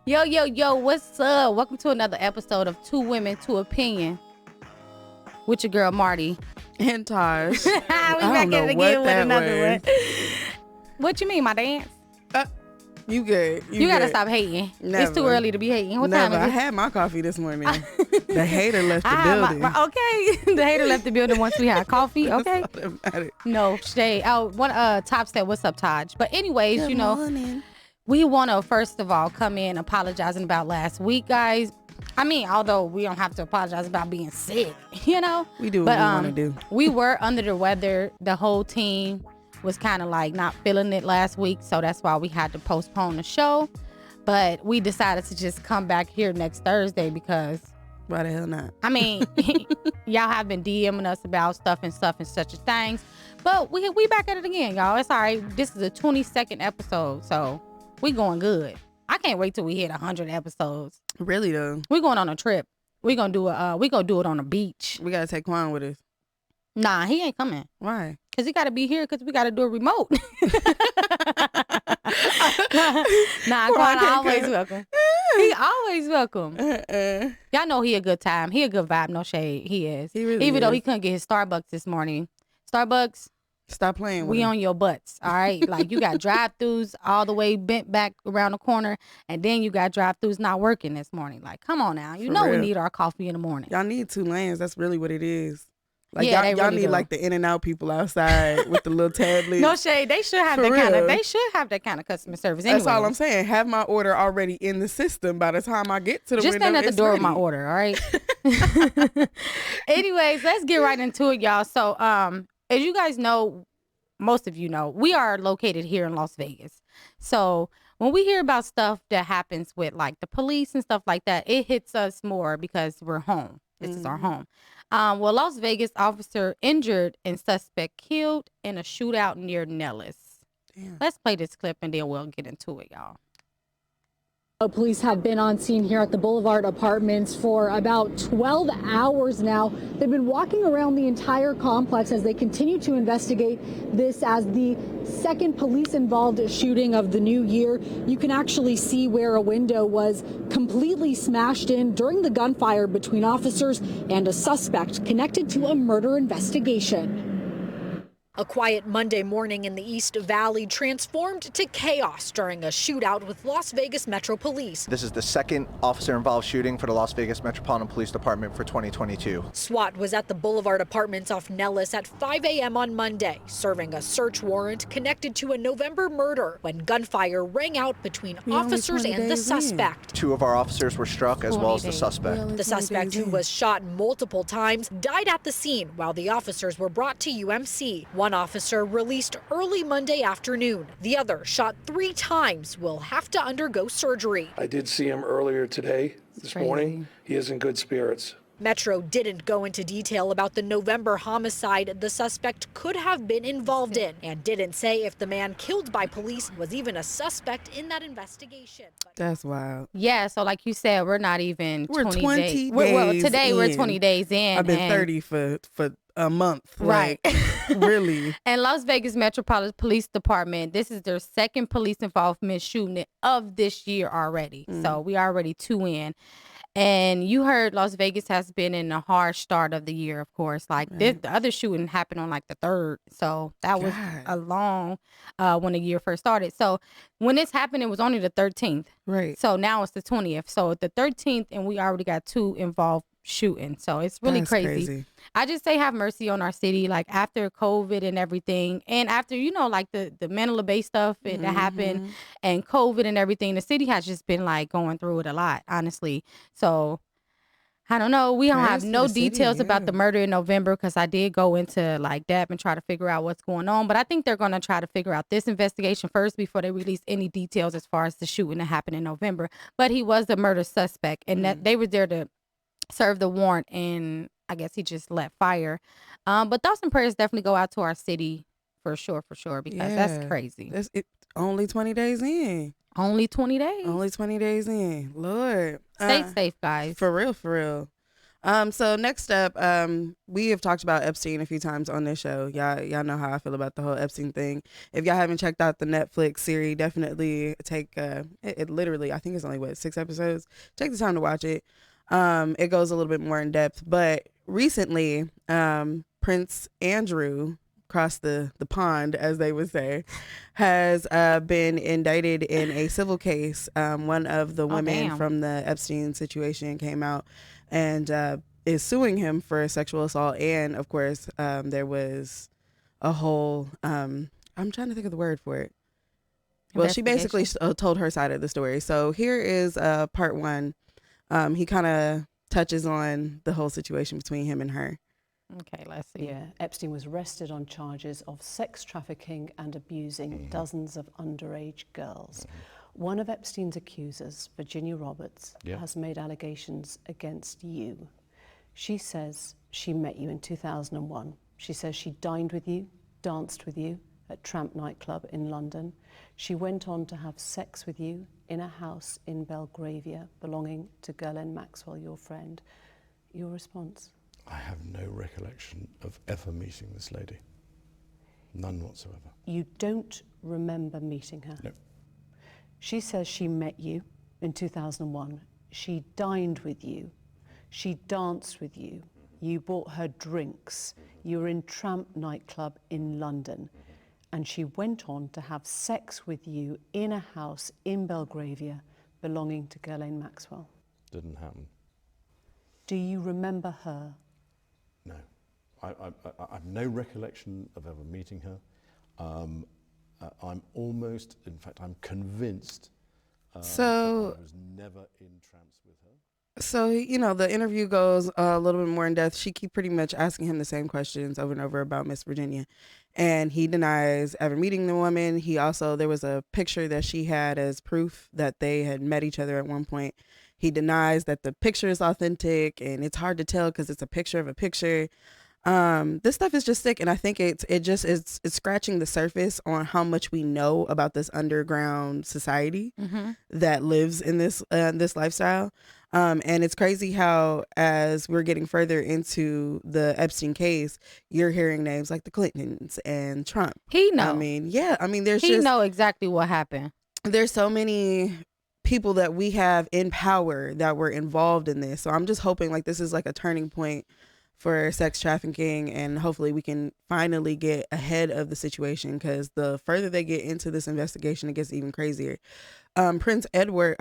Yo, what's up? Welcome to another episode of Two Women, Two Opinion with your girl, Marty. And Taj. We back at it again with another one. What you mean, my dance? You good. You gotta stop hating. Never. It's too early to be hating. What Never. time is I it? had my coffee this morning. The hater left the building. Okay. The hater left the building once we had coffee. Okay. That's all that mattered. No shade. Top said, "What's up, Taj?" But anyways, Good morning. we want to first of all come in apologizing about last week, guys. I mean, although we don't have to apologize about being sick, We do what we want to do. We were under the weather. The whole team was kind of like not feeling it last week, so that's why we had to postpone the show. But we decided to just come back here next Thursday because, Why the hell not? I mean, y'all have been DMing us about stuff and such as things. But we back at it again, y'all. It's all right. This is the 22nd episode, so we going good. I can't wait till we hit 100 episodes. Really though. We going on a trip. We gonna do it on a beach. We gotta take Quan with us. Nah, he ain't coming. Why? Cause he gotta be here because we gotta do a remote. Nah, Quan always welcome. He always welcome. Y'all know he a good time. He a good vibe, no shade. He is. He really Even though is. he couldn't get his Starbucks this morning. Starbucks, Stop playing with we him. on your butts, all right? Like, you got drive-thrus all the way bent back around the corner, and then you got drive-thrus not working this morning. Like, come on now. You For know we real. need our coffee in the morning. Y'all need 2 lanes. That's really what it is. Like Yeah, they y'all really need do. like the in and out people outside with the little tablets. No shade. They should have For real. They should have that kind of customer service anyway. That's all I'm saying. Have my order already in the system by the time I get to the Just window. stand at the it's door ready. with my order, all right? Anyways, let's get right into it, y'all. So, as you guys know, most of you know, we are located here in Las Vegas. So when we hear about stuff that happens with like the police and stuff like that, it hits us more because we're home. This is our home. Well, Las Vegas officer injured and suspect killed in a shootout near Nellis. Damn. Let's play this clip and then we'll get into it, y'all. Police have been on scene here at the Boulevard Apartments for about 12 hours now. They've been walking around the entire complex as they continue to investigate this as the second police-involved shooting of the new year. You can actually see where a window was completely smashed in during the gunfire between officers and a suspect connected to a murder investigation. A quiet Monday morning in the East Valley transformed to chaos during a shootout with Las Vegas Metro Police. This is the second officer-involved shooting for the Las Vegas Metropolitan Police Department for 2022. SWAT was at the Boulevard Apartments off Nellis at 5 a.m. on Monday, serving a search warrant connected to a November murder when gunfire rang out between We only officers 20 and the days in. suspect. 2 of our officers were struck as well as the 20 days. suspect. The suspect, who was shot multiple times, died at the scene while the officers were brought to UMC. One officer released early Monday afternoon. The other, shot 3 times, will have to undergo surgery. I did see him earlier today, this crazy. morning. He is in good spirits. Metro didn't go into detail about the November homicide the suspect could have been involved in, and didn't say if the man killed by police was even a suspect in that investigation. That's wild. Yeah, so like you said, we're not even We're 20 20 days. Well, days today we're in. 20 days in. I've been and- 30 for a month. Right. Like, really. And Las Vegas Metropolitan Police Department, this is their second police involvement shooting of this year already. So we already 2 in. And you heard Las Vegas has been in a harsh start of the year, of course. Like the other shooting happened on like the 3rd. So that was God. a long when the year first started. So when this happened, it was only the 13th. Right. So now it's the 20th. So the 13th, and we already got 2 involved shooting. So it's really That's crazy. I just say have mercy on our city. Like after COVID and everything, and after, like the Mandela Bay stuff that happened and COVID and everything, the city has just been like going through it a lot, honestly. So I don't know. We don't Prayers have to no the city, details about yeah. the murder in November because I did go into like depth and try to figure out what's going on. But I think they're going to try to figure out this investigation first before they release any details as far as the shooting that happened in November. But he was the murder suspect, and that they were there to serve the warrant, and I guess he just let fire. But thoughts and prayers definitely go out to our city for sure, because that's Yeah. crazy. That's it. Only 20 days in. Only 20 days. Only 20 days in. Lord. Stay safe, guys. For real, for real. So next up, we have talked about Epstein a few times on this show. Y'all know how I feel about the whole Epstein thing. If y'all haven't checked out the Netflix series, definitely take it literally, I think it's only 6 episodes. Take the time to watch it. It goes a little bit more in depth, but recently, Prince Andrew, across the pond, as they would say, has been indicted in a civil case. One of the women from the Epstein situation came out and is suing him for sexual assault. And of course, there was a whole, I'm trying to think of the word for it. Well, she basically told her side of the story. So here is part one. He kind of touches on the whole situation between him and her. Okay, let's see. Yeah, Epstein was arrested on charges of sex trafficking and abusing dozens of underage girls. One of Epstein's accusers, Virginia Roberts, has made allegations against you. She says she met you in 2001. She says she dined with you, danced with you at Tramp nightclub in London. She went on to have sex with you in a house in Belgravia belonging to Ghislaine Maxwell, your friend. Your response? I have no recollection of ever meeting this lady. None whatsoever. You don't remember meeting her? No. She says she met you in 2001. She dined with you. She danced with you. You bought her drinks. You were in Tramp nightclub in London. And she went on to have sex with you in a house in Belgravia belonging to Ghislaine Maxwell. Didn't happen. Do you remember her? No. I have no recollection of ever meeting her. I'm almost, in fact, I'm convinced that I was never in trance with her. So, the interview goes a little bit more in depth. She keep pretty much asking him the same questions over and over about Miss Virginia. And he denies ever meeting the woman. There was a picture that she had as proof that they had met each other at one point. He denies that the picture is authentic, and it's hard to tell because it's a picture of a picture. This stuff is just sick, and I think it's scratching the surface on how much we know about this underground society that lives in this lifestyle. And it's crazy how, as we're getting further into the Epstein case, you're hearing names like the Clintons and Trump. He know. He know exactly what happened. There's so many people that we have in power that were involved in this. So I'm just hoping like this is like a turning point for sex trafficking, and hopefully we can finally get ahead of the situation, because the further they get into this investigation, it gets even crazier. Prince Andrew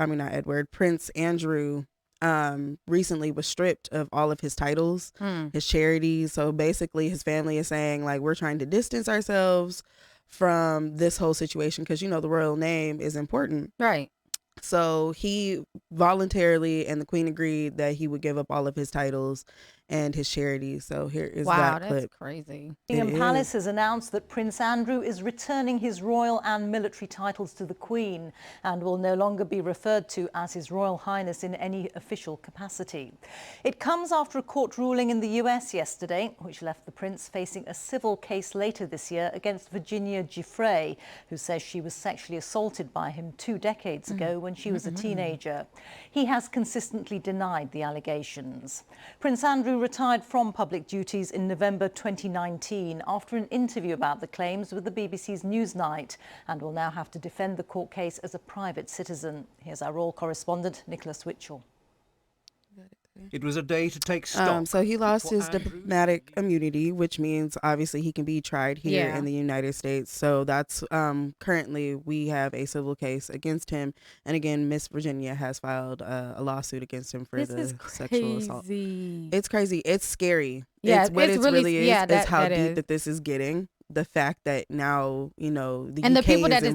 recently was stripped of all of his titles, his charities. So basically his family is saying like, we're trying to distance ourselves from this whole situation because, the royal name is important. Right. So he voluntarily, and the Queen agreed that he would give up all of his titles and his charities. So here is that clip. Wow, that's crazy. Buckingham Palace has announced that Prince Andrew is returning his royal and military titles to the Queen and will no longer be referred to as His Royal Highness in any official capacity. It comes after a court ruling in the US yesterday, which left the Prince facing a civil case later this year against Virginia Giuffre, who says she was sexually assaulted by him 2 decades ago when she was a teenager. He has consistently denied the allegations. Prince Andrew retired from public duties in November 2019 after an interview about the claims with the BBC's Newsnight, and will now have to defend the court case as a private citizen. Here's our royal correspondent, Nicholas Witchell. It was a day to take stock. So he lost his diplomatic immunity, which means obviously he can be tried here in the United States. So that's currently we have a civil case against him. And again, Miss Virginia has filed a lawsuit against him for the sexual assault. It's crazy. It's scary. Yeah, what it really is is how deep is. that this is getting. The fact that now, the and UK the people that's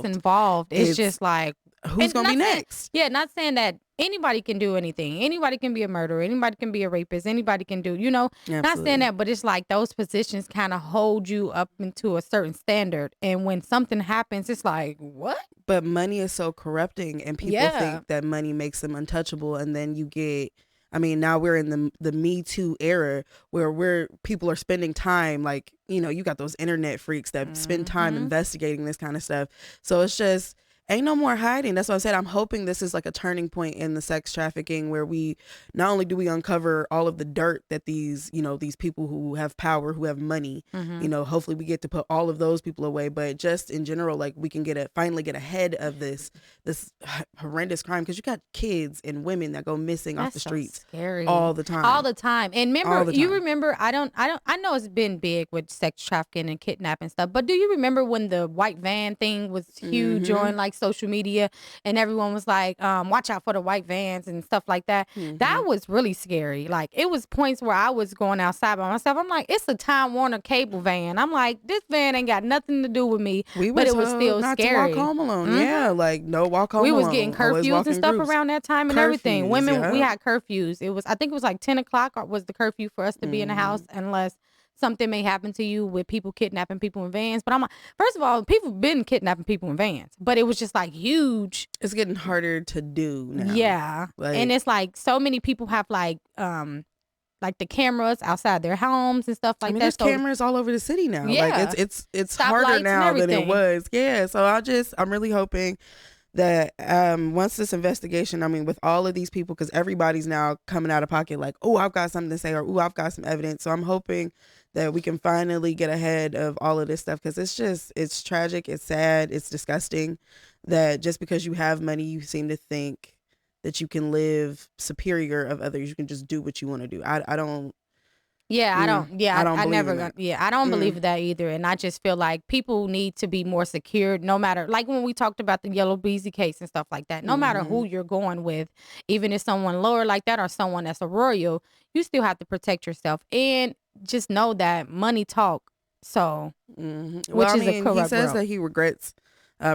involved, it's just like, who's going to be next? Not saying that anybody can do anything. Anybody can be a murderer. Anybody can be a rapist. Anybody can do, not saying that, but it's like those positions kind of hold you up into a certain standard. And when something happens, it's like, what? But money is so corrupting, and people think that money makes them untouchable. And then you get, now we're in the Me Too era where people are spending time, like, you got those internet freaks that spend time investigating this kind of stuff. So it's just, ain't no more hiding. That's what I said. I'm hoping this is like a turning point in the sex trafficking, where we not only do we uncover all of the dirt that these, you know, these people who have power, who have money, you know, hopefully we get to put all of those people away, but just in general, like we can finally get ahead of this horrendous crime, because you got kids and women that go missing off the streets scary. all the time. All the time. And remember, you remember, I know it's been big with sex trafficking and kidnapping stuff, but do you remember when the white van thing was huge on like social media, and everyone was like, watch out for the white vans and stuff like that? That was really scary. Like, it was points where I was going outside by myself. I'm like, it's a Time Warner cable van. I'm like, this van ain't got nothing to do with me, but it was still not scary. To walk home alone. Yeah, like no walk home alone. We was getting curfews and stuff around that time and everything. Women, we had curfews. I think it was like 10 o'clock was the curfew for us to be in the house, unless something may happen to you with people kidnapping people in vans. But I'm like, first of all, people been kidnapping people in vans, but it was just like huge. It's getting harder to do now. Yeah. And it's like so many people have like the cameras outside their homes and stuff like that. There's cameras all over the city now. Yeah. Like it's harder now than it was. Yeah. So I'm really hoping that once this investigation, with all of these people, because everybody's now coming out of pocket like, oh, I've got something to say, or oh, I've got some evidence. So I'm hoping that we can finally get ahead of all of this stuff, because it's tragic, it's sad, it's disgusting that just because you have money, you seem to think that you can live superior of others. You can just do what you want to do. I don't. Yeah, I don't. Yeah, I don't Mm. believe that either. And I just feel like people need to be more secure, no matter, like when we talked about the Yellow Beezy case and stuff like that, no matter who you're going with, even if someone lower like that or someone that's a royal, you still have to protect yourself and just know that money talk. So, which is a corrupt he says world. that he regrets.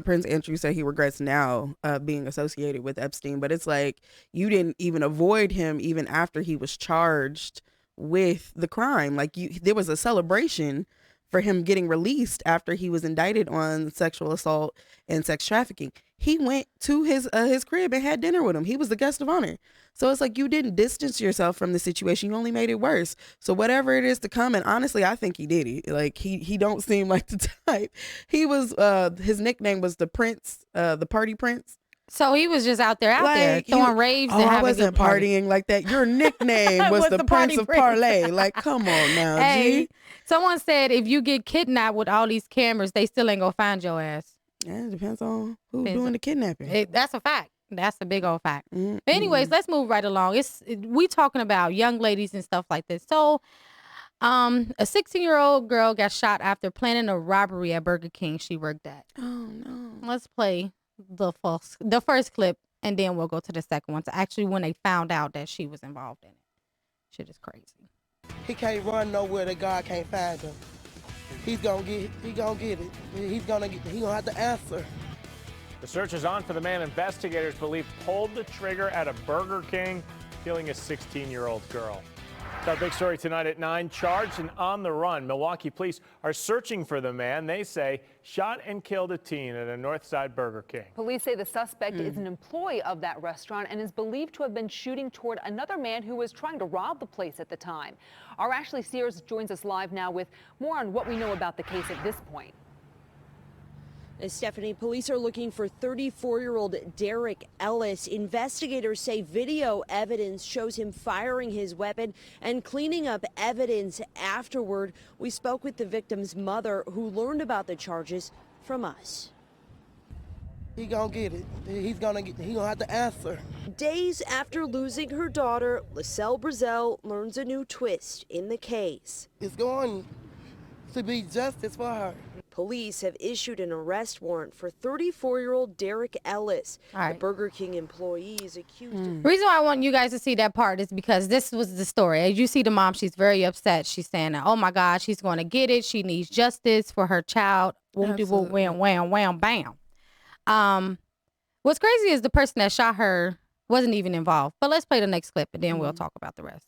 Prince Andrew said he regrets now being associated with Epstein, but it's like you didn't even avoid him even after he was charged with the crime. Like there was a celebration for him getting released after he was indicted on sexual assault and sex trafficking. He went to his crib and had dinner with him. He was the guest of honor. So it's like you didn't distance yourself from the situation. You only made it worse. So whatever it is to come, and honestly, I think he did it. Like he don't seem like the type. He was his nickname was the Prince, the Party Prince. So he was just out there throwing raves and having I wasn't a good party. partying like that. Your nickname was the Prince of Parlay. Like, come on now, Hey, G. someone said if you get kidnapped with all these cameras, they still ain't gonna find your ass. Yeah, it depends on who's doing the kidnapping. That's a fact. That's a big old fact. Mm-hmm. But anyways, let's move right along. We talking about young ladies and stuff like this. So, a 16-year-old girl got shot after planning a robbery at Burger King she worked at. Oh no. Let's play the first clip, and then we'll go to the second one. So actually, when they found out that she was involved in it, shit is crazy. He can't run nowhere that God can't find him. He gonna get it. He gonna have to answer. The search is on for the man investigators believe pulled the trigger at a Burger King, killing a 16-year-old girl. Our big story tonight at 9, charged and on the run. Milwaukee police are searching for the man they say shot and killed a teen at a Northside Burger King. Police say the suspect is an employee of that restaurant and is believed to have been shooting toward another man who was trying to rob the place at the time. Our Ashley Sears joins us live now with more on what we know about the case at this point. Stephanie, police are looking for 34-year-old Derek Ellis. Investigators say video evidence shows him firing his weapon and cleaning up evidence afterward. We spoke with the victim's mother, who learned about the charges from us. He gonna get it. He gonna have to answer. Days after losing her daughter, Lyselle Brazel learns a new twist in the case. It's going to be justice for her. Police have issued an arrest warrant for 34-year-old Derek Ellis. The Burger King employee is accused of... The reason why I want you guys to see that part is because this was the story. As you see the mom, she's very upset. She's saying, oh my God, she's going to get it. She needs justice for her child. Wham, wham, wham, bam. What's crazy is the person that shot her wasn't even involved. But let's play the next clip and then we'll talk about the rest.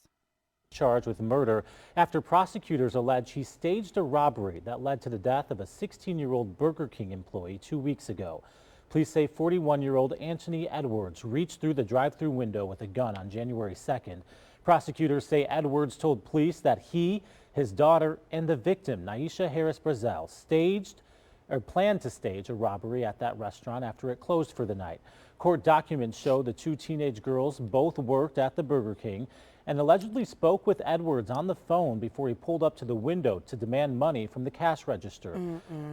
Charged with murder after prosecutors allege she staged a robbery that led to the death of a 16-year-old Burger King employee 2 weeks ago. Police say 41-year-old Anthony Edwards reached through the drive-through window with a gun on January 2nd. Prosecutors say Edwards told police that he, his daughter, and the victim, Naisha Harris Brazel, staged planned to stage a robbery at that restaurant after it closed for the night. Court documents show the two teenage girls both worked at the Burger King and allegedly spoke with Edwards on the phone before he pulled up to the window to demand money from the cash register.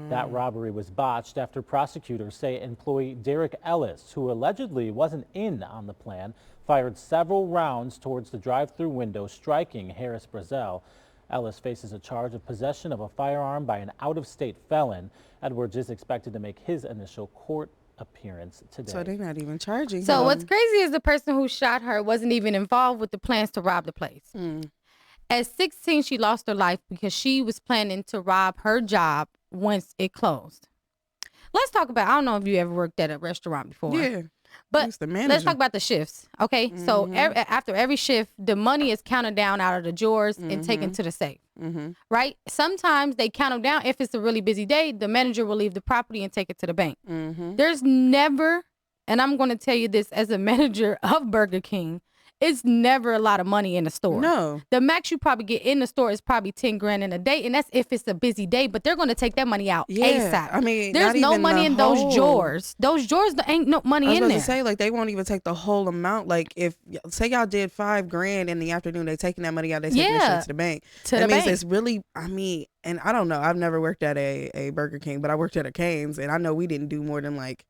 That robbery was botched after prosecutors say employee Derek Ellis, who allegedly wasn't in on the plan, fired several rounds towards the drive-through window, striking Harris Brazel. Ellis faces a charge of possession of a firearm by an out-of-state felon. Edwards is expected to make his initial court appearance today. So they're not even charging So him. what's crazy is the person who shot her wasn't even involved with the plans to rob the place. At 16, she lost her life because she was planning to rob her job once it closed. Let's talk about, I don't know if you ever worked at a restaurant before. Yeah. But let's talk about the shifts, okay? So after every shift, the money is counted down out of the drawers and taken to the safe, right? Sometimes they count them down. If it's a really busy day, the manager will leave the property and take it to the bank. There's never, and I'm going to tell you this as a manager of Burger King, it's never a lot of money in the store. No. The max you probably get in the store is probably 10 grand in a day, and that's if it's a busy day, but they're going to take that money out ASAP. I mean, there's not no even money the in whole. those drawers. Those drawers, there ain't no money in there. I was about to say, like, they won't even take the whole amount. Like, if, say y'all did $5 grand in the afternoon, they taking that money out, they taking it straight to the bank. That means it's really, I mean, and I don't know, I've never worked at a Burger King, but I worked at a Cane's, and I know we didn't do more than like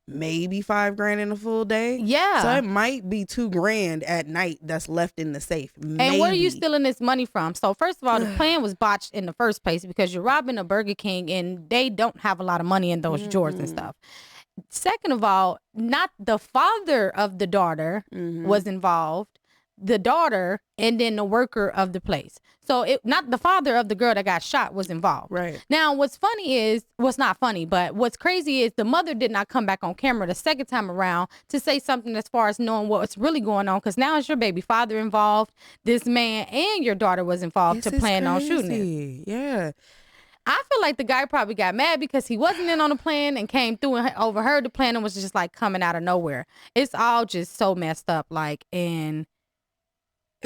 maybe $5 grand in a full day. Yeah. So it might be $2 grand at night that's left in the safe. And where are you stealing this money from? So first of all, the plan was botched in the first place because you're robbing a Burger King and they don't have a lot of money in those drawers and stuff. Second of all, not the father of the daughter was involved. The daughter and then the worker of the place. So not the father of the girl that got shot was involved. Right. Now, what's funny is, what's not funny, but what's crazy is the mother did not come back on camera the second time around to say something as far as knowing what's really going on. Because now it's your baby father involved. This man and your daughter was involved to plan on shooting it. Yeah. I feel like the guy probably got mad because he wasn't in on the plan and came through and overheard the plan and was just like coming out of nowhere. It's all just so messed up. Like, and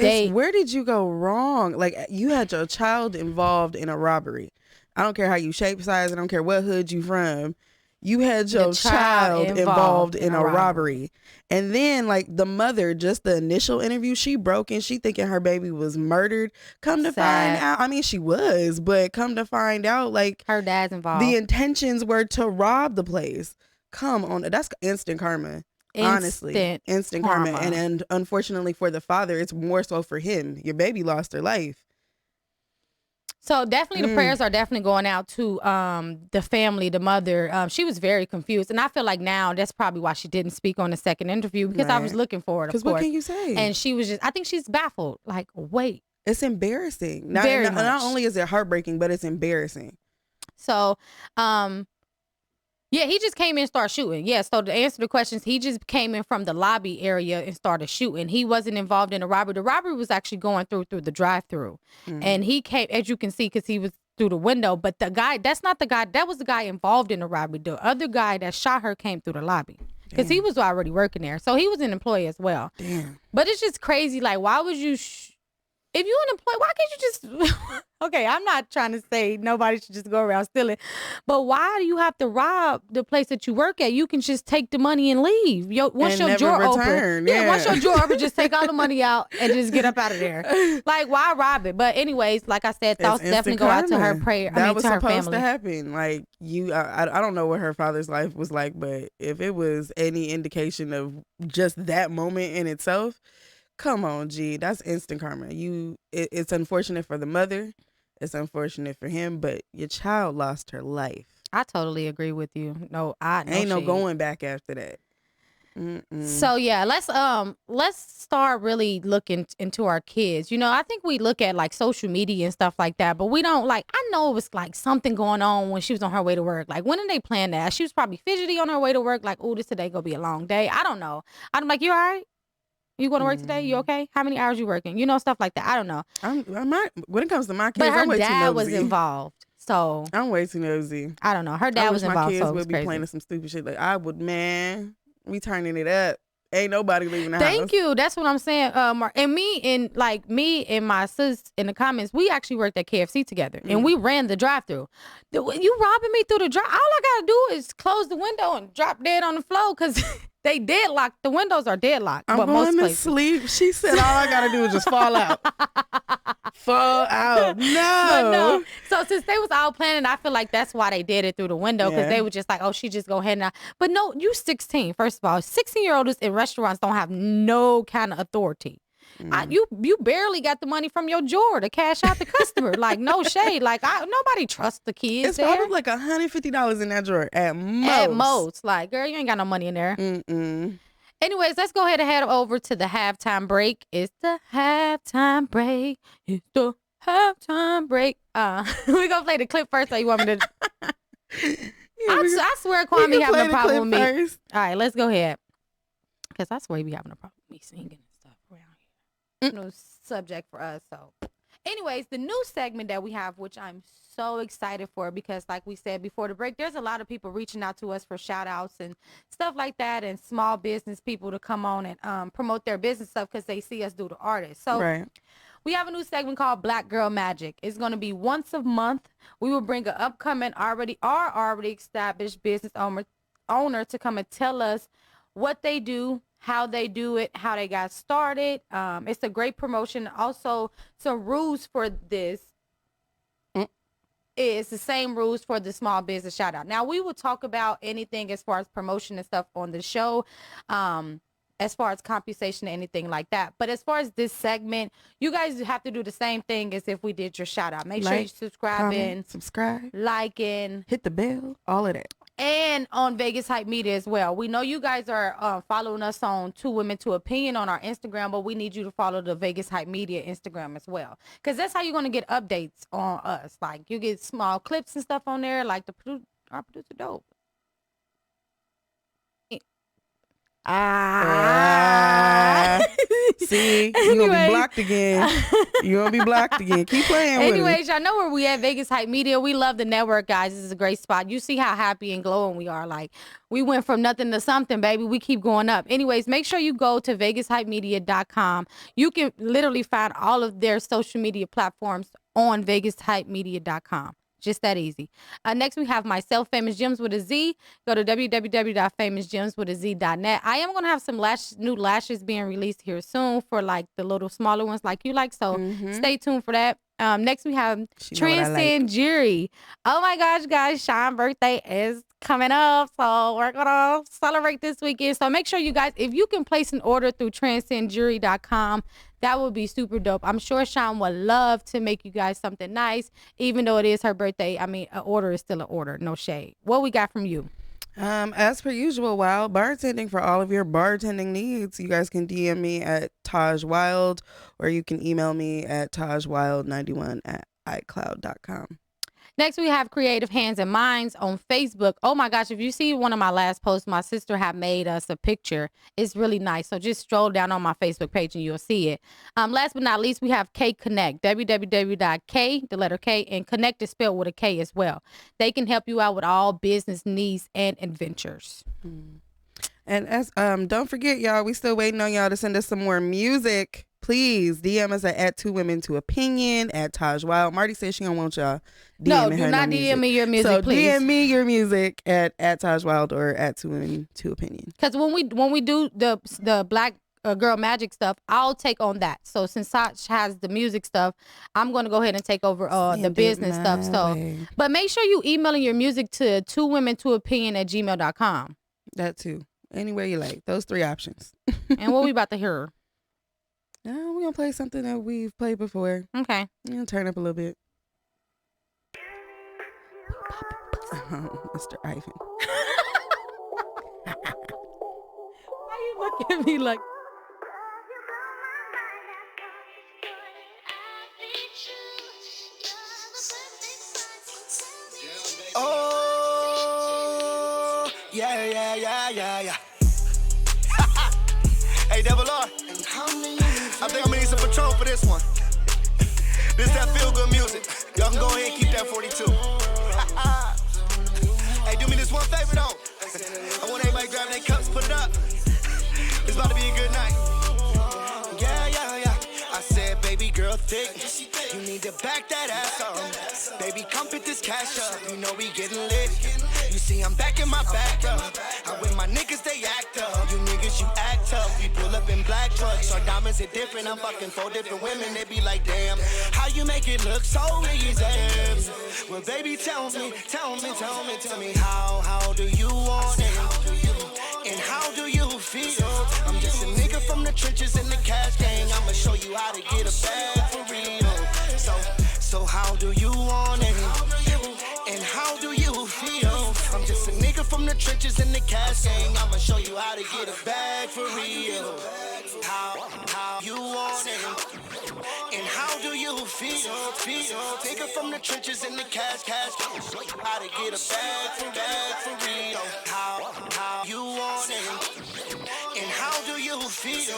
where did you go wrong? Like, you had your child involved in a robbery. I don't care how you shape, size. I don't care what hood you from. You had your child involved in a robbery. And then, like, the mother, just the initial interview, she broke and she thinking her baby was murdered. Come to find out, I mean, she was, but come to find out, like, her dad's involved. The intentions were to rob the place. Come on, that's instant karma. Honestly, instant karma. And unfortunately for the father, it's more so for him. Your baby lost her life. So definitely the prayers are definitely going out to the family, the mother. She was very confused. And I feel like now that's probably why she didn't speak on the second interview, because I was looking for it, of course. Because what can you say? And she was just, I think she's baffled. Like, wait. It's embarrassing. Not only is it heartbreaking, but it's embarrassing. So, yeah, he just came in and started shooting. Yeah, so to answer the questions, he just came in from the lobby area and started shooting. He wasn't involved in the robbery. The robbery was actually going through the drive-through. And he came, as you can see, because he was through the window. But the guy, that's not the guy, that was the guy involved in the robbery. The other guy that shot her came through the lobby because he was already working there. So he was an employee as well. Damn. But it's just crazy. Like, why would you... if you're an employee, why can't you just... Okay, I'm not trying to say nobody should just go around stealing, but why do you have to rob the place that you work at? You can just take the money and leave. Once your drawer open, once your drawer open, just take all the money out and just get up out of there. Like, why rob it? But anyways, like I said, thoughts definitely go out to her prayer. That was to her supposed family. to happen. Like, I don't know what her father's life was like, but if it was any indication of just that moment in itself, come on, G, that's instant karma. It's unfortunate for the mother. It's unfortunate for him, but your child lost her life. I totally agree with you. Ain't no going back after that. So yeah, let's start really looking into our kids. You know, I think we look at like social media and stuff like that, but we don't like. I know it was like something going on when she was on her way to work. Like, when did they plan that? She was probably fidgety on her way to work. Like, oh, this today gonna be a long day. I don't know. I'm like, you all right? You going to work today? You okay? How many hours you working? You know, stuff like that. I don't know. When it comes to my kids, but her I'm way dad too was nosy. involved, so I'm way too nosy. I don't know. Her dad was involved. My kids so would be crazy. playing some stupid shit. Like, I would, man. We turning it up. Ain't nobody leaving the house. Thank you. That's what I'm saying. And me and my sis in the comments, we actually worked at KFC together, and we ran the drive-through. You robbing me through the drive? All I gotta do is close the window and drop dead on the floor because they deadlocked. The windows are deadlocked. I'm going to sleep. She said all I gotta do is just fall out. Fall out. No. So since they was all planning, I feel like that's why they did it through the window, because they were just like, oh, she just go ahead now. But no, you 16. First of all, 16-year-olds in restaurants don't have no kind of authority. You barely got the money from your drawer to cash out the customer. Like, no shade. Like, nobody trusts the kids. It's probably like $150 in that drawer at most. At most. Like, girl, you ain't got no money in there. Anyways, let's go ahead and head over to the halftime break. It's the halftime break. It's the halftime break. We gonna play the clip first, or you want me to? I swear Kwame having a problem with me. First. All right, let's go ahead. Because I swear he be having a problem with me singing and stuff around here. No subject for us. So, anyways, the new segment that we have, which I'm so excited for, because like we said before the break, there's a lot of people reaching out to us for shout outs and stuff like that, and small business people to come on and promote their business stuff because they see us do the artists. So we have a new segment called Black Girl Magic. It's going to be once a month. We will bring an upcoming already established business owner to come and tell us what they do, how they do it, how they got started. It's a great promotion. Also, some rules for this. It's the same rules for the small business shout out. Now, we will talk about anything as far as promotion and stuff on the show, as far as compensation or anything like that. But as far as this segment, you guys have to do the same thing as if we did your shout out. Make sure you subscribe, liking, hit the bell, all of that. And on Vegas Hype Media as well. We know you guys are following us on Two Women to Opinion on our Instagram, but we need you to follow the Vegas Hype Media Instagram as well, because that's how you're going to get updates on us. Like, you get small clips and stuff on there, like our producer Dope. See, you gonna be blocked again. You gonna be blocked again. Keep playing with Anyways, y'all know where we at, Vegas Hype Media. We love the network, guys. This is a great spot. You see how happy and glowing we are. Like, we went from nothing to something, baby. We keep going up. Anyways, make sure you go to VegasHypeMedia.com. You can literally find all of their social media platforms on VegasHypeMedia.com. Just that easy. Next, we have myself, Famous Gems with a Z. Go to www.famousgemz.net. I am going to have some new lashes being released here soon for like the little smaller ones like you like. So stay tuned for that. Next, we have Transcend Jury. Oh my gosh, guys, Sean's birthday is coming up. So we're going to celebrate this weekend. So make sure you guys, if you can place an order through transcendjury.com, that would be super dope. I'm sure Sean would love to make you guys something nice, even though it is her birthday. I mean, an order is still an order. No shade. What we got from you? As per usual, Wild Bartending for all of your bartending needs. You guys can DM me at Taj Wild, or you can email me at tajwild91@icloud.com. Next, we have Creative Hands and Minds on Facebook. Oh my gosh, if you see one of my last posts, my sister had made us a picture. It's really nice. So just stroll down on my Facebook page and you'll see it. Last but not least, we have K Connect, www.k, the letter K, and Connect is spelled with a K as well. They can help you out with all business needs and adventures. And as don't forget, y'all, we still waiting on y'all to send us some more music. Please DM us at Two Women to Opinion, at Taj Wild. Marty says she don't want y'all DMing do not DM me your music, so please. DM me your music at Taj Wild or at Two Women to Opinion. Because when we do the Black Girl Magic stuff, I'll take on that. So since Sach has the music stuff, I'm going to go ahead and take over the business stuff. So, but make sure you emailing your music to twowomentoopinion@gmail.com. That too. Anywhere you like. Those 3 options. And what we about to hear? We're going to play something that we've played before. Okay. Turn up a little bit. Mr. Ivan. Why you look at me like... Oh, yeah. Hey, Devil Lord. I think I'm gonna need some Patron for this one. This that feel good music. Y'all can go ahead and keep that 42. Hey, do me this one favor though. I want everybody grab their cups, put it up. It's about to be a good night. Yeah. I said, baby girl, thick. You need to back that ass up. Baby, come pick this cash up. You know we getting lit. You see, I'm back in my back up. I with my niggas, they act up. You niggas, you act up. We pull up in black trucks. Our diamonds are different. I'm fucking 4 different women. They be like, damn, how you make it look so easy? Well, baby, tell me, how do you want it? And how do you feel? I'm just a nigga from the trenches in the cash gang. I'ma show you how to get a bag for real. So how do you want it? And how do you feel? I'm just a nigga from the trenches in the cash gang. I'ma show you how to get a bag for real. How you want it? And how do you feel? Nigga from the trenches in the cash. How to get a bag for real. How you want it? And how do you feel?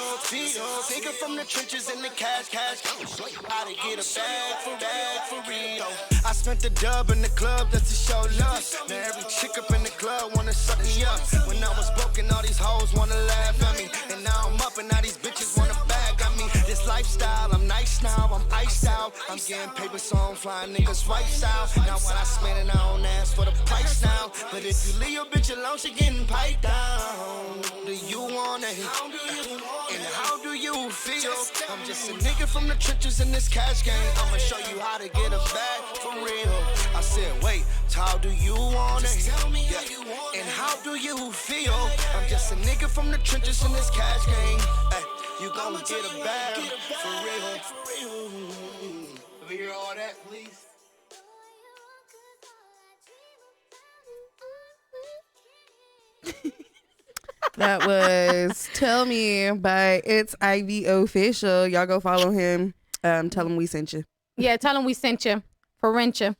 Nigga from the trenches in the cash. How to get a bag for real. I spent the dub in the club just to show love. Now every chick up in the club wanna suck me up. When I was broken, all these hoes wanna laugh at me. And now I'm up and now these bitches wanna bag at me. This lifestyle, I'm nice now, I'm iced out. I'm getting paper, so I'm flying niggas white out. Now when I spend it, I don't ask for the price now. But if you leave your bitch alone, she getting piped down. Do you want it? And how do you feel? I'm just a nigga from the trenches in this cash game. I'ma show you how to get a bag for real. I said, wait, how do you want it? Yeah. And how do you feel? I'm just a nigga from the trenches in this cash game. Hey, you gonna get a bag for real. Let me hear all that, please. That was Tell Me by It's Ivy Official. Y'all go follow him. Tell him we sent you. Yeah, tell him we sent you. For rent you.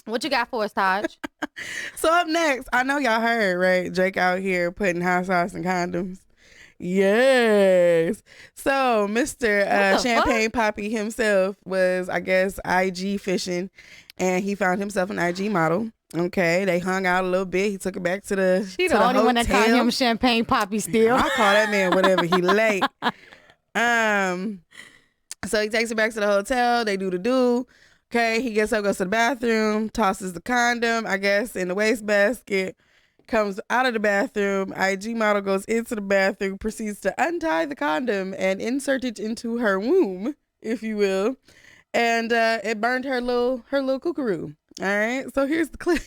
What you got for us, Taj? So up next, I know y'all heard, right? Drake out here putting hot sauce in condoms. Yes. So Mr. Champagne Poppy himself was, I guess, IG fishing, and he found himself an IG model. Okay, they hung out a little bit. He took her back to the She the only one that called him Champagne Poppy still. I call that man whatever. He late. So he takes her back to the hotel. They do the do. Okay, he gets up, goes to the bathroom, tosses the condom, I guess, in the wastebasket, comes out of the bathroom. IG model goes into the bathroom, proceeds to untie the condom and insert it into her womb, if you will. And it burned her little kookaroo. All right, so here's the clip.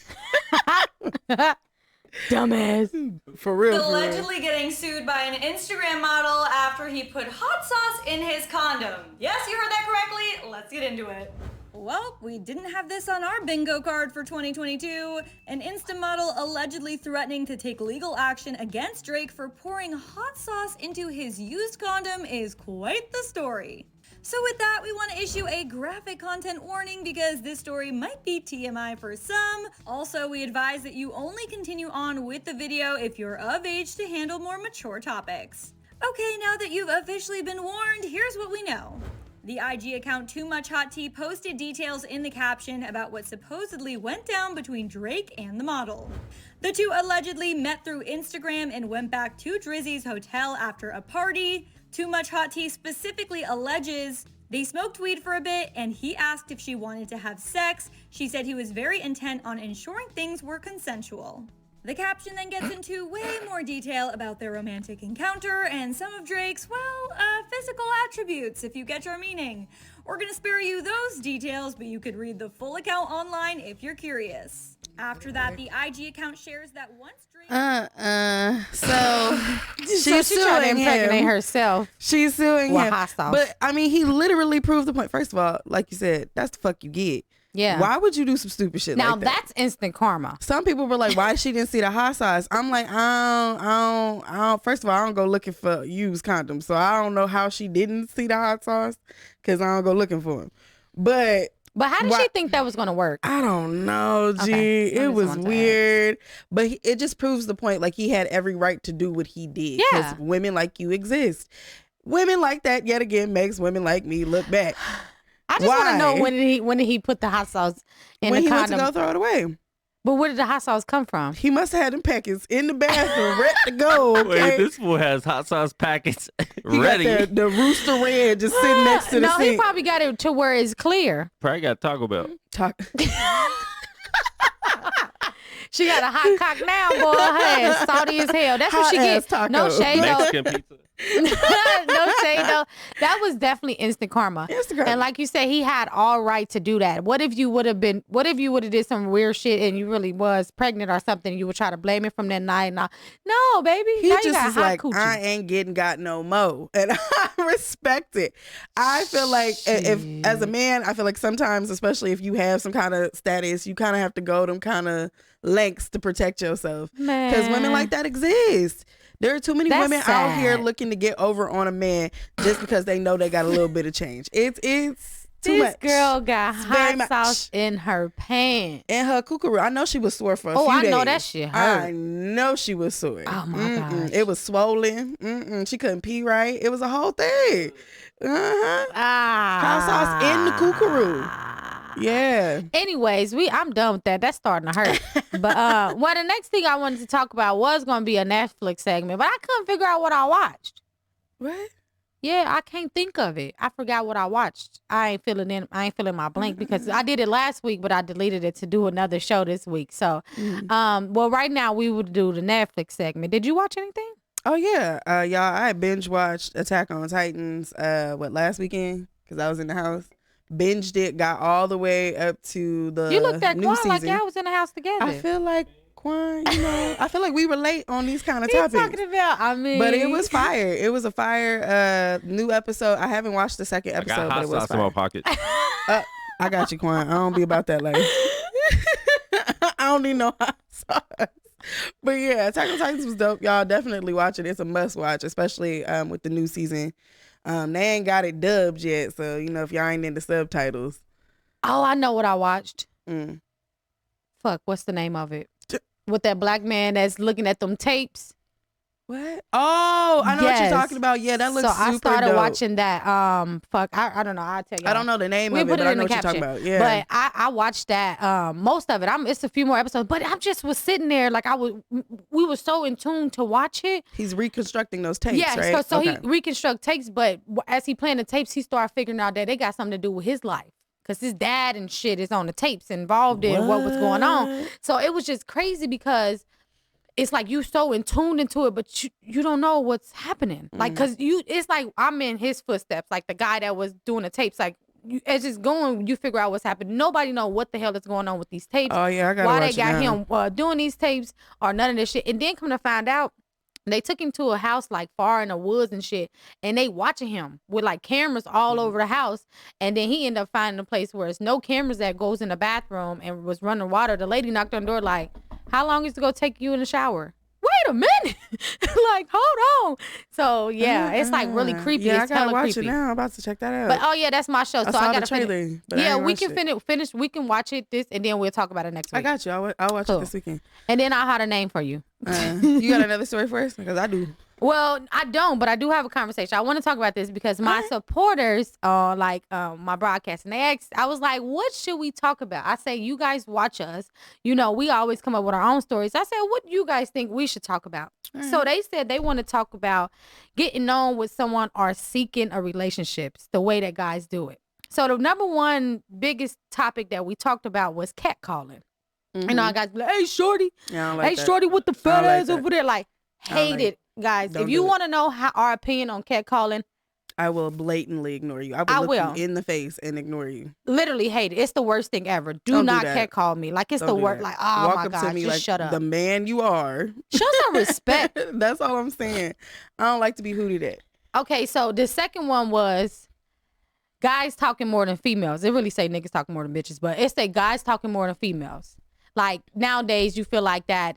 Dumbass. For real. Allegedly getting sued by an Instagram model after he put hot sauce in his condom. Yes, you heard that correctly. Let's get into it. Well, we didn't have this on our bingo card for 2022. An Insta model allegedly threatening to take legal action against Drake for pouring hot sauce into his used condom is quite the story. So with that, we want to issue a graphic content warning because this story might be TMI for some. Also, we advise that you only continue on with the video if you're of age to handle more mature topics. Okay, now that you've officially been warned, here's what we know. The IG account Too Much Hot Tea posted details in the caption about what supposedly went down between Drake and the model. The two allegedly met through Instagram and went back to Drizzy's hotel after a party. Too Much Hot Tea specifically alleges they smoked weed for a bit and he asked if she wanted to have sex. She said he was very intent on ensuring things were consensual. The caption then gets into way more detail about their romantic encounter and some of Drake's, physical attributes, if you get our meaning. We're gonna spare you those details, but you could read the full account online if you're curious. After that, the IG account shares that once Drake... So she's trying to impregnate him. herself. She's suing him. Hot sauce. But, I mean, he literally proved the point. First of all, like you said, that's the fuck you get. Yeah. Why would you do some stupid shit now like that? Now, that's instant karma. Some people were like, why she didn't see the hot sauce? I'm like, I don't. First of all, I don't go looking for used condoms. So I don't know how she didn't see the hot sauce because I don't go looking for them. But how did she think that was going to work? I don't know, G. Okay. It was weird. But it just proves the point. Like, he had every right to do what he did. Yeah. Because women like you exist. Women like that, yet again, makes women like me look back. I just want to know when did he put the hot sauce in the condom? When he went to go throw it away. But where did the hot sauce come from? He must have had them packets in the bathroom ready to go. Okay? Wait, this fool has hot sauce packets ready. Got the Rooster Red just sitting next to the sink. No, he probably got it to where it's clear. Probably got Taco Bell. She got a hot cock now, boy. Her ass salty as hell. That's what she gets. Taco. No shade, Mexican pizza. No shade, though. That was definitely instant karma. And like you said, he had all right to do that. What if you would have did some weird shit and you really was pregnant or something? You would try to blame it from that night. No, baby. He now just you got is hot like, coochie. I ain't got no mo. And I respect it. I feel like if as a man, I feel like sometimes, especially if you have some kind of status, you kind of have to go them kind of lengths to protect yourself. Because women like that exist. There are too many women out here looking to get over on a man just because they know they got a little bit of change. It's too much. This girl got hot sauce in her pants. And her kookaroo. I know she was sore for a few days. I know that shit hurt. I know she was sore. Oh my gosh. It was swollen. She couldn't pee right. It was a whole thing. Hot sauce in the kookaroo. Yeah. Anyways, I'm done with that. That's starting to hurt. But the next thing I wanted to talk about was going to be a Netflix segment, but I couldn't figure out what I watched. What? Yeah, I can't think of it. I forgot what I watched. I ain't filling my blank because I did it last week, but I deleted it to do another show this week. So, well, right now we would do the Netflix segment. Did you watch anything? Oh yeah, y'all. I binge watched Attack on Titans. Last weekend because I was in the house. Binged it, got all the way up to the You looked at new Quan season. like y'all was in the house together. I feel like Quan, I feel like we relate on these kind of topics. Talking about, but it was fire. It was a fire new episode. I haven't watched the second episode, I got hot but it was sauce fire. in my pocket. I got you, Quan. I don't be about that life. I don't need no hot sauce. But yeah, Attack on Titans was dope. Y'all definitely watch it. It's a must watch, especially with the new season. They ain't got it dubbed yet, so if y'all ain't into subtitles. Oh, I know what I watched. Fuck, what's the name of it? With that black man that's looking at them tapes. What? Oh, I know what you're talking about. Yeah, that looks super dope. So I started watching that. Fuck, I don't know. I'll tell you. I don't know the name of it, but I know what you're talking about. Yeah. But I watched that. Most of it. It's a few more episodes, but I just was sitting there like we were so in tune to watch it. He's reconstructing those tapes, yeah, right? So he reconstruct tapes, but as he playing the tapes, he started figuring out that they got something to do with his life. Because his dad and shit is on the tapes involved in what was going on. So it was just crazy because it's like you so in tuned into it, but you don't know what's happening. Like, because it's like I'm in his footsteps, like the guy that was doing the tapes. Like, as it's going, you figure out what's happening. Nobody know what the hell is going on with these tapes. Oh, yeah, I gotta why watch they got it now. him doing these tapes or none of this shit. And then come to find out, they took him to a house like far in the woods and shit, and they watching him with like cameras all over the house. And then he ended up finding a place where there's no cameras that goes in the bathroom and was running water. The lady knocked on the door like, how long is it gonna take you in the shower? Wait a minute. Like, hold on. So yeah, it's like really creepy. Yeah, it's I gotta hella watch creepy. it now. I'm about to check that out. But yeah, that's my show. So saw I the gotta trailer, finish. but I Yeah, ain't we watched can finish. We can watch it and then we'll talk about it next week. I got you. I'll watch it this weekend. And then I'll have a name for you. You got another story for us? Because I do. Well, I don't, but I do have a conversation. I want to talk about this because my supporters, my broadcast, and they asked, I was like, what should we talk about? I say, you guys watch us. We always come up with our own stories. I said, what do you guys think we should talk about? So they said they want to talk about getting on with someone or seeking a relationship, the way that guys do it. So the number one biggest topic that we talked about was catcalling. I guys be like, hey, shorty. Yeah, I don't like hey, that. shorty with the I don't fat like ass that. over there. Like, hate it, guys. Don't If you do it. want to know our opinion on catcalling, I will blatantly ignore you. I I will will. look you in the face and ignore you. literally hate it. It's the worst thing ever. Do Don't do not that. catcall me. Like, it's Don't the do worst. that. Like, oh Walk my up God, to me just like shut up. the man you are. Show some respect. That's all I'm saying. I don't like to be hooted at. Okay, so the second one was guys talking more than females. It really say niggas talking more than bitches, but it say guys talking more than females. Like, nowadays you feel like that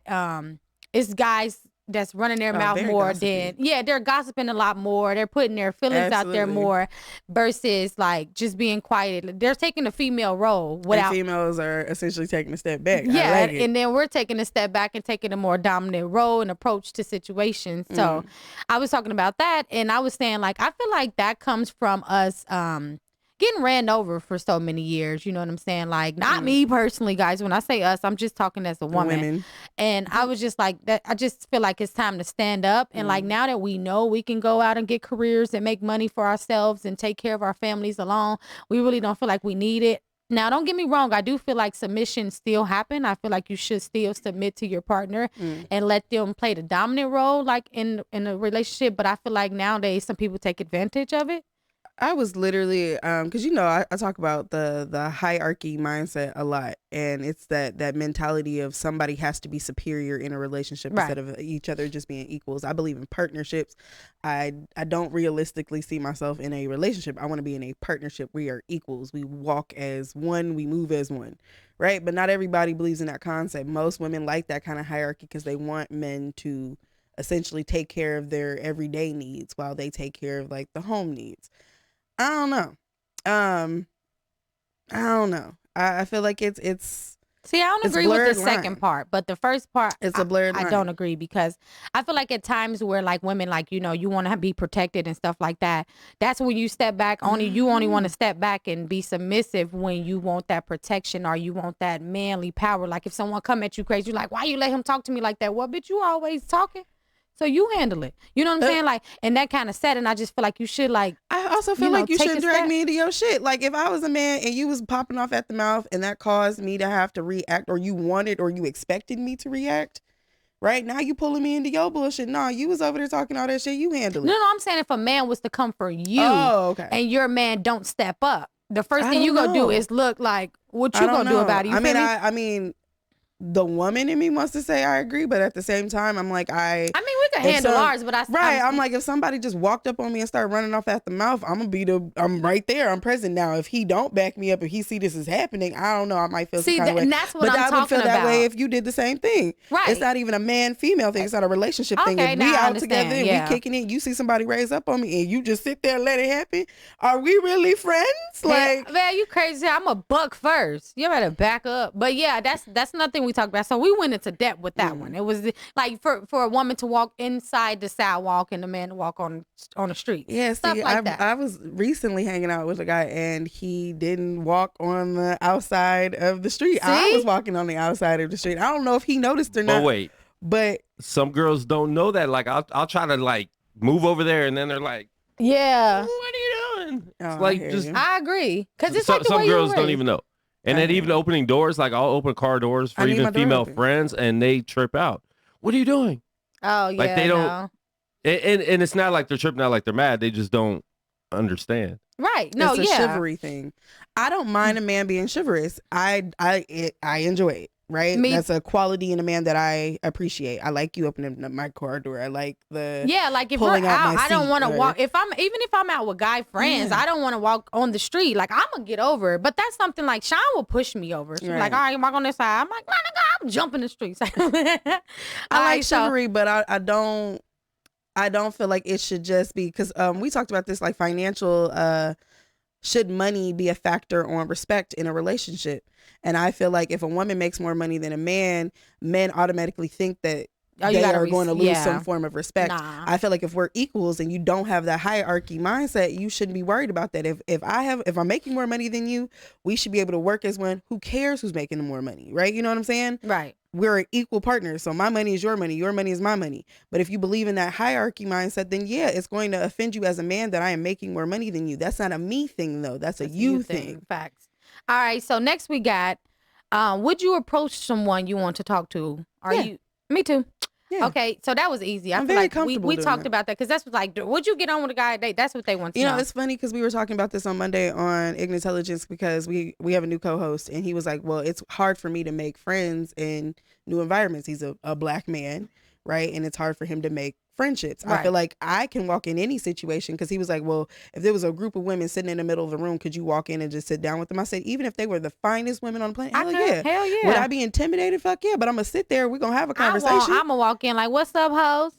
it's guys that's running their mouth very more gossipy. than they're gossiping a lot more. They're putting their feelings out there Absolutely. more versus like just being quiet. They're taking the female role without And females are essentially taking a step back. yeah, I like it. and then we're taking a step back and taking a more dominant role and approach to situations. So I was talking about that, and I was saying, like, I feel like that comes from us getting ran over for so many years. You know what I'm saying? Like, not me personally, guys. When I say us, I'm just talking as a woman. Women. And I was just like that. I just feel like it's time to stand up. And like, now that we know we can go out and get careers and make money for ourselves and take care of our families alone, we really don't feel like we need it. Now, don't get me wrong. I do feel like submission still happen. I feel like you should still submit to your partner and let them play the dominant role, like in a relationship. But I feel like nowadays some people take advantage of it. I was literally, because I talk about the hierarchy mindset a lot, and it's that mentality of somebody has to be superior in a relationship instead of each other just being equals. I believe in partnerships. I don't realistically see myself in a relationship. I want to be in a partnership. We are equals. We walk as one. We move as one, right? But not everybody believes in that concept. Most women like that kind of hierarchy because they want men to essentially take care of their everyday needs while they take care of like the home needs. I don't know. I don't know. I feel like it's. See, I don't agree with the second line. part, but the first part, it's a blurred line. I don't agree because I feel like at times where like women, like, you want to be protected and stuff like that. That's when you step back. You only want to step back and be submissive when you want that protection or you want that manly power. Like if someone come at you crazy, you're like, why you let him talk to me like that? Well, bitch, you always talking. So you handle it. You know what I'm saying? Like, and that kind of setting, I just feel like you should like. I also feel like you shouldn't drag me into your shit. Like if I was a man and you was popping off at the mouth and that caused me to have to react, or you wanted or you expected me to react, right? Now you pulling me into your bullshit. No, you was over there talking all that shit. You handle it. No, I'm saying if a man was to come for you and your man don't step up, the first thing you gonna do is look like what you gonna do about it. You feel me? I mean, the woman in me wants to say I agree, but at the same time, I'm like, we can handle ours, but I'm like, if somebody just walked up on me and started running off at the mouth, I'm right there. I'm present now. If he don't back me up, if he see this is happening, I don't know. I might feel some kind of way. And that's what I'm talking about. But I would feel that way if you did the same thing. Right. It's not even a man-female thing. It's not a relationship thing. If we out together and we kicking it, you see somebody raise up on me and you just sit there and let it happen, are we really friends? Like, man, you crazy. I'm a buck first. You better back up. But yeah, that's nothing we talked about. So we went into depth with that one. It was like for a woman to walk inside the sidewalk and a man to walk on the street. Yeah, stuff like that. I was recently hanging out with a guy and he didn't walk on the outside of the street. I was walking on the outside of the street. I don't know if he noticed or not. But wait, some girls don't know that. Like I'll try to like move over there and then they're like, yeah, what are you doing? Oh, like I agree, because it's like the some way girls you don't even know. And then even opening doors, like I'll open car doors for even female friends, and they trip out. What are you doing? Oh yeah, like they don't. And it's not like they're tripping out like they're mad. They just don't understand. Right? No, it's a chivalry thing. I don't mind a man being chivalrous. I enjoy it. Right? That's a quality in a man that I appreciate. I like you opening up my car door. I like like if we're out, I don't want to walk. Even if I'm out with guy friends, I don't want to walk on the street. Like I'm gonna get over it. But that's something like Sean will push me over. She's like, all right, walk on this side. I'm like, no, I'm jumping the streets. I like chivalry, but I don't feel like it should just be because we talked about this, like financial should money be a factor on respect in a relationship? And I feel like if a woman makes more money than a man, men automatically think that they are going to lose some form of respect. Nah. I feel like if we're equals and you don't have that hierarchy mindset, you shouldn't be worried about that. If I'm making more money than you, we should be able to work as one. Who cares who's making more money, right? You know what I'm saying? Right. We're equal partners. So my money is your money is my money. But if you believe in that hierarchy mindset, then yeah, it's going to offend you as a man that I am making more money than you. That's not a me thing though. That's a you thing. Facts. All right. So next we got, would you approach someone you want to talk to? You? Me too. Yeah. Okay, so that was easy. I I'm feel very like comfortable we doing talked that. about that because that's what, like, would you get on with a guy? That's what they want to know. You know, it's funny because we were talking about this on Monday on Ignintelligence because we have a new co-host and he was like, well, it's hard for me to make friends in new environments. He's a black man, right? And it's hard for him to make friendships. Right. I feel like I can walk in any situation because he was like, well, if there was a group of women sitting in the middle of the room, could you walk in and just sit down with them? I said, even if they were the finest women on the planet, hell yeah. Hell yeah. Would I be intimidated? Fuck yeah. But I'm going to sit there. We're going to have a conversation. I'm going to walk in like, what's up, hoes?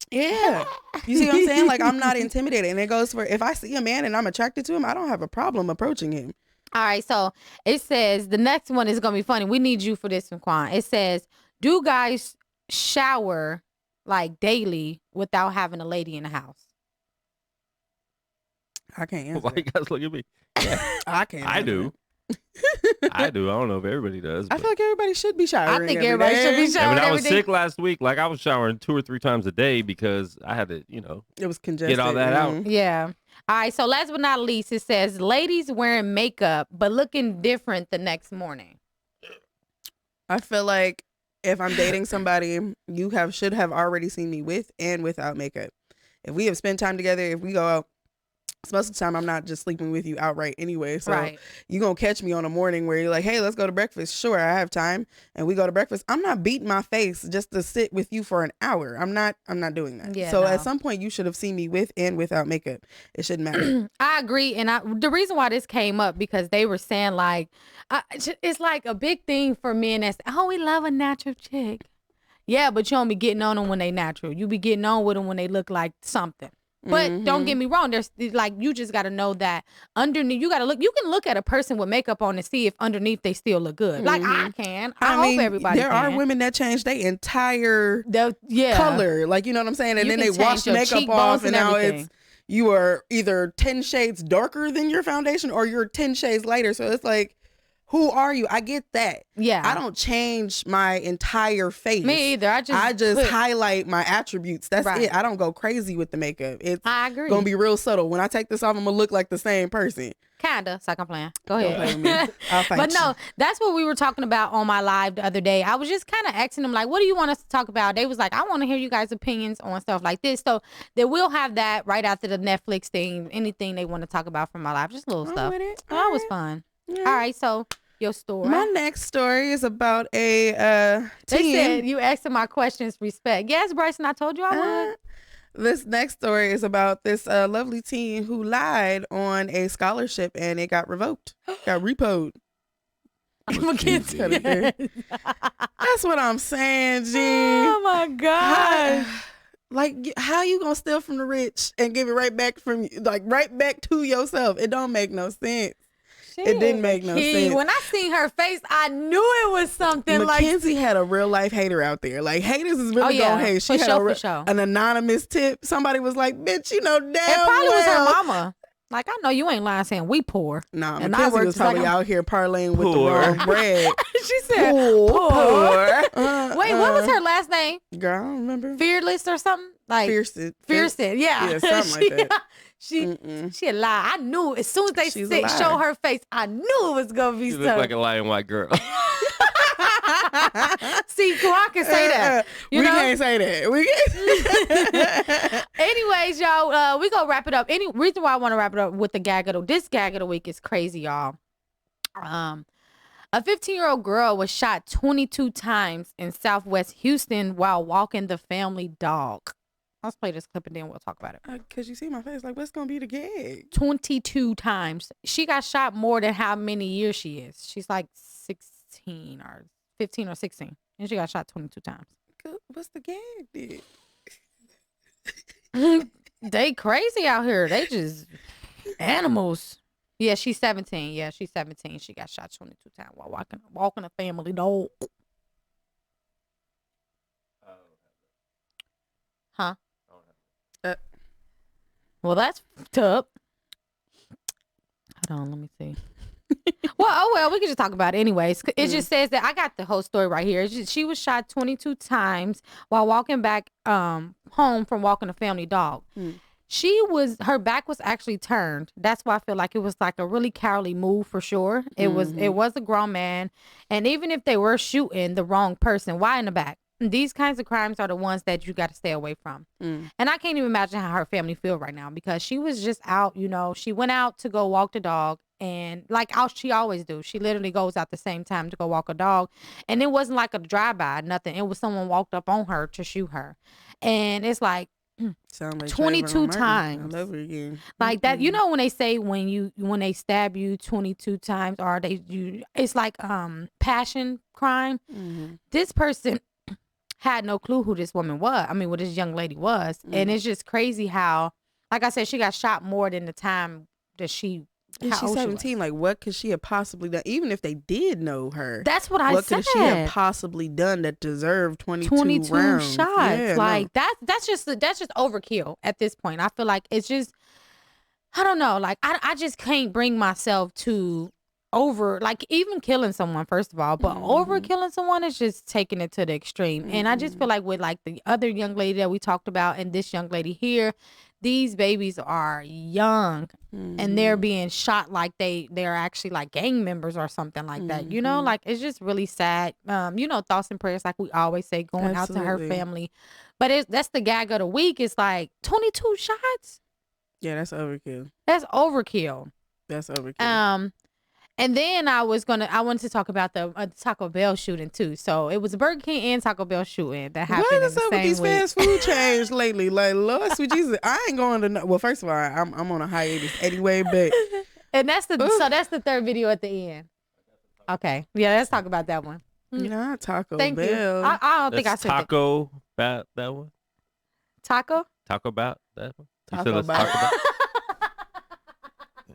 Yeah. You see what I'm saying? Like, I'm not intimidated. And it goes for, if I see a man and I'm attracted to him, I don't have a problem approaching him. All right. So it says, the next one is going to be funny. We need you for this one, Quan. It says, do guys shower like daily without having a lady in the house? I can't answer. Why you guys look at me? Yeah, I can't. I do. I do. I don't know if everybody does. I but- feel like everybody should be showering. I think every everybody should day. be showering. And when I was every day. sick last week, like I was showering 2 or 3 times a day because I had to, It was congested. get all that out. Yeah. All right. So last but not least, it says ladies wearing makeup but looking different the next morning. I feel like if I'm dating somebody, you should have already seen me with and without makeup. If we have spent time together, if we go out, most of the time I'm not just sleeping with you outright anyway. So Right. you gonna catch me on a morning where you're like, hey, let's go to breakfast. Sure, I have time, and we go to breakfast. I'm not beating my face just to sit with you for an hour. I'm not doing that. Yeah, so no. at some point you should have seen me with and without makeup. It shouldn't matter. I agree. And the reason why this came up because they were saying like, it's like a big thing for men that's, oh, we love a natural chick. Yeah, but you don't be getting on them when they natural. You be getting on with them when they look like something. But don't get me wrong. There's like, you just got to know that underneath, you got to look, you can look at a person with makeup on and see if underneath they still look good. Like I can. I hope everybody there can. are women that change their entire yeah. color. Like, you know what I'm saying? And You then can they wash change your makeup cheekbones off and and now everything. you are either 10 shades darker than your foundation or you're 10 shades lighter. So it's like, who are you? I get that. Yeah. I don't change my entire face. Me either. I just put- highlight my attributes. That's Right. it. I don't go crazy with the makeup. It's I agree. gonna be real subtle. When I take this off, I'm gonna look like the same person. Kinda. So I'm playing. Go Don't play ahead. with me. I'll fight But no, you. that's what we were talking about on my live the other day. I was just kind of asking them like, what do you want us to talk about? They was like, I want to hear you guys' opinions on stuff like this. So they will have that right after the Netflix thing. Anything they want to talk about from my live, just little stuff. with it. Oh, that was fun. Yeah. All right, so your story. My next story is about a They teen. said you asking my questions respect. Yes, Bryson, I told you I would. This next story is about this lovely teen who lied on a scholarship and it got revoked, got repoed. Mackenzie. Cut it there. That's what I'm saying, G. Oh my God. Like, how you gonna steal from the rich and give it right back from you, like right back to yourself? It don't make no sense. It didn't make no sense. When I seen her face, I knew it was something Mackenzie had a real life hater out there. Like, haters is really gonna hate. She For had sure, for sure. an anonymous tip. Somebody was like, bitch, you know damn It probably was well. her mama. Like, I know you ain't lying saying we poor. Nah, And Mackenzie I was probably out here parlaying with the Poor. wrong bread. She said Poor. Wait, what was her last name? Girl, I don't remember. Fearless or something? Like Fearson. Fearson, yeah. Yeah, something like that. She a lie. I knew as soon as they She's a liar. show her face, I knew it was gonna be You look something. like a lying white girl. See, I can say that. You we know? can't say that. We can't. Anyways, y'all, we gonna wrap it up. Any reason why I want to wrap it up with the gag of this gag of the week is crazy, y'all. A 15-year-old girl was shot 22 times in Southwest Houston while walking the family dog. Let's play this clip and then we'll talk about it. Cause you see my face, like, what's gonna be the gag? 22 times. She got shot more than how many years she is. She's like 16 or 15 or 16, and she got shot 22 times. What's the gag, dude? They crazy out here. They just animals. Yeah, she's 17. Yeah, she's 17. She got shot 22 times while walking a family dog. Huh? Well, that's tough. Hold on, let me see. Well, we can just talk about it anyways. It just says that I got the whole story right here. It's just, she was shot 22 times while walking back home from walking a family dog. Her back was actually turned. That's why I feel like it was like a really cowardly move for sure. It was a grown man, and even if they were shooting the wrong person, why in the back? These kinds of crimes are the ones that you got to stay away from. And I can't even imagine how her family feel right now because she was just out, she went out to go walk the dog and she always do. She literally goes out the same time to go walk a dog. And it wasn't like a drive-by, nothing. It was someone walked up on her to shoot her. And it's like, Sound like 22 times. All over again. Like that, when they say when they stab you 22 times or it's like passion crime. This person had no clue who this woman was. I mean, what this young lady was. And it's just crazy how, like I said, she got shot more than the time that she. And she's 17. Like, what could she have possibly done? Even if they did know her, that's what I said. What could she have possibly done that deserved 22 rounds? Shots? Yeah, like that's just overkill at this point. I feel like it's just I don't know. Like, I just can't bring myself to like even killing someone, first of all, but over killing someone is just taking it to the extreme. And I just feel like with like the other young lady that we talked about and this young lady here, these babies are young and they're being shot like they're actually like gang members or something like that. You know, like it's just really sad. You know, thoughts and prayers, like we always say, going out to her family. But that's the gag of the week. It's like 22 shots. Yeah, that's overkill. That's overkill. That's overkill. And then I wanted to talk about the Taco Bell shooting too. So it was a Burger King and Taco Bell shooting that happened. What is up with these fast food chains lately? Like, Lord sweet Jesus, I ain't going to. Well, first of all, I'm on a hiatus anyway, but and that's the third video at the end. Okay, yeah, let's talk about that one. Not Taco Thank Bell. you. I don't think I said Taco Bat that one. Taco Bat that one. You Taco said let's Bat. talk about.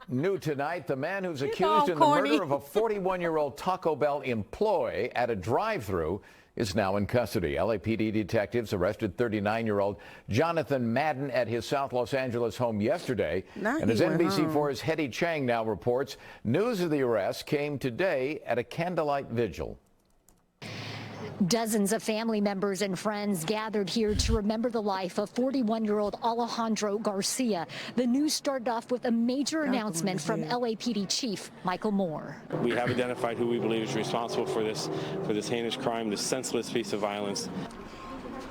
New tonight, the man who's accused in the murder of a 41-year-old Taco Bell employee at a drive-thru is now in custody. LAPD detectives arrested 39-year-old Jonathan Madden at his South Los Angeles home yesterday. And as NBC4's Hetty Chang now reports, news of the arrest came today at a candlelight vigil. Dozens of family members and friends gathered here to remember the life of 41-year-old Alejandro Garcia. The news started off with a major announcement from LAPD Chief Michael Moore. We have identified who we believe is responsible for this heinous crime, this senseless piece of violence.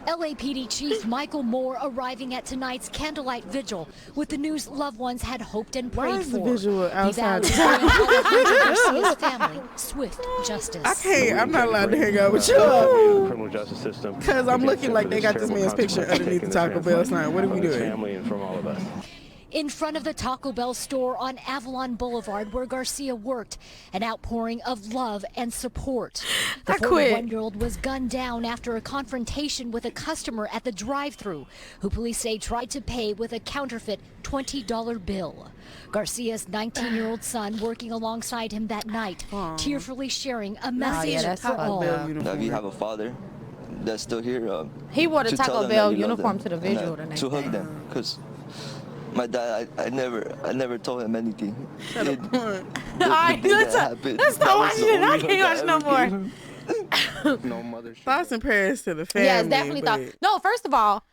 LAPD Chief Michael Moore arriving at tonight's candlelight vigil with the news loved ones had hoped and prayed for. Why is the visual outside? Garcia's family swift justice. I'm not allowed to hang out with you. The criminal justice system. Because I'm looking like they got this man's picture underneath the Taco Bell sign. What are we doing? Family and from all of us. In front of the Taco Bell store on Avalon Boulevard where Garcia worked, an outpouring of love and support. The 41-year-old was gunned down after a confrontation with a customer at the drive-thru, who police say tried to pay with a counterfeit $20 bill. Garcia's 19-year-old son working alongside him that night, tearfully sharing a message for all. Now, if you have a father that's still here, he wore the to tell Taco them Bell that you love uniform them to the and visual that- tonight. to hug them, because my dad, I never told him anything. All right, let's stop watching it. I can't watch no more. No mother. Thoughts and prayers to the family. Yeah, it's definitely thought. No, first of all,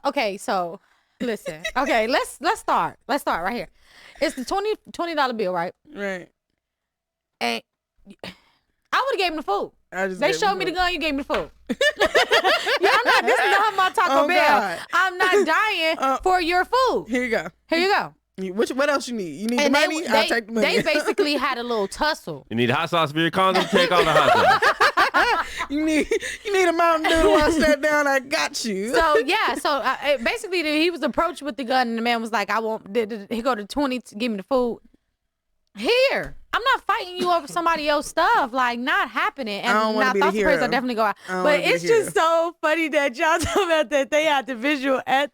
okay, so listen. Okay, let's start. Let's start right here. It's the $20 bill, right? Right. And I would have gave him the food. They showed me the gun. You gave me the food. Yeah, this is not my Taco Bell. God. I'm not dying for your food. Here you go. Here you go. What else you need? You need And the money? I'll take the money. They basically had a little tussle. You need hot sauce for your condom? Take all the hot sauce. You need a Mountain Dew to wash that down. I got you. So yeah, basically he was approached with the gun, and the man was like, "I won't." He go to 20 to give me the food. Here, I'm not fighting you over somebody else's stuff. Like, not happening. And I don't want to be the thoughts and prayers hero. I definitely go out. I don't But wanna be it's the just so funny that y'all talking about that they had the visual at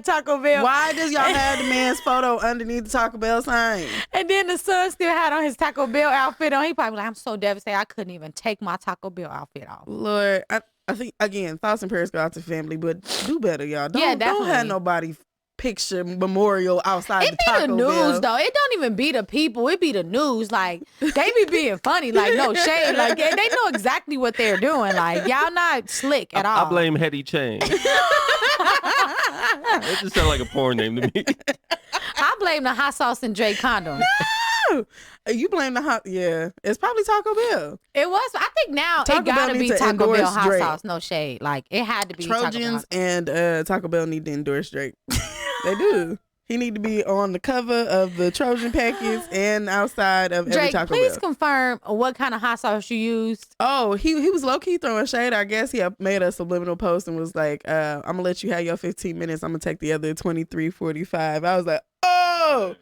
Taco Bell. Why does y'all have the man's photo underneath the Taco Bell sign? And then the son still had on his Taco Bell outfit on. He probably like, I'm so devastated. I couldn't even take my Taco Bell outfit off. Lord, I think, again, thoughts and prayers go out to family, but do better, y'all. Don't have definitely. nobody picture memorial outside It the be Taco the news Bell. though. It don't even be the people. It be the news. Like, they be being funny. Like, no shade. Like, they know exactly what they're doing. Like, y'all not slick at all. I blame Hetty Chang. It just sounds like a porn name to me. I blame the hot sauce and Drake condom. No! You blame the hot. Yeah, it's probably Taco Bell. It was. I think now Taco it gotta Bell be needs to Taco Bell endorse hot Drake. sauce. No shade. Like, it had to be Taco Bell Trojans hot sauce. and Taco Bell need to endorse Drake. They do. He need to be on the cover of the Trojan packets and outside of every Drake, Taco please Bell. confirm what kind of hot sauce you used. Oh, he was low key throwing shade. I guess he had made a subliminal post and was like, "I'm gonna let you have your 15 minutes. I'm gonna take the other 23:45." I was like, "Oh,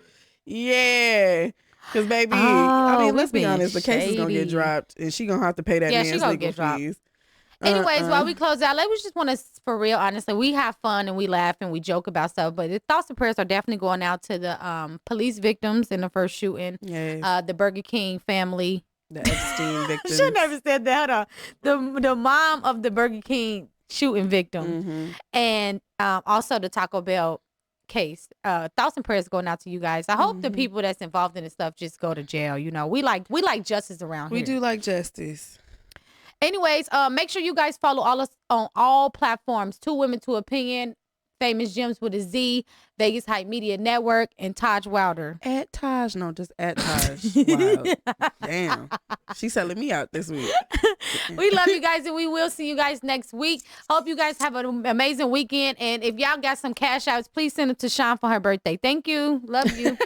yeah." Because, baby, I mean, let's be honest, the case is going to get dropped, and she going to have to pay that Yeah, she man's gonna legal get dropped. fees. Anyways, while we close out, we just want to, for real, honestly, we have fun and we laugh and we joke about stuff, but the thoughts and prayers are definitely going out to the police victims in the first shooting, the Burger King family. The Epstein victims. Should never said that. Hold on. The mom of the Burger King shooting victim, and also the Taco Bell case. Thoughts and prayers going out to you guys. I hope the people that's involved in this stuff just go to jail. You know, we like justice around here. We do like justice. Anyways, make sure you guys follow us on all platforms. 2 Women, 2 Opinion, Famous Gems with a Z, Vegas Hype Media Network, and Taj Wilder. At Taj, no, just at Taj. Wow. Damn. She's selling me out this week. We love you guys, and we will see you guys next week. Hope you guys have an amazing weekend. And if y'all got some cash outs, please send them to Sean for her birthday. Thank you. Love you.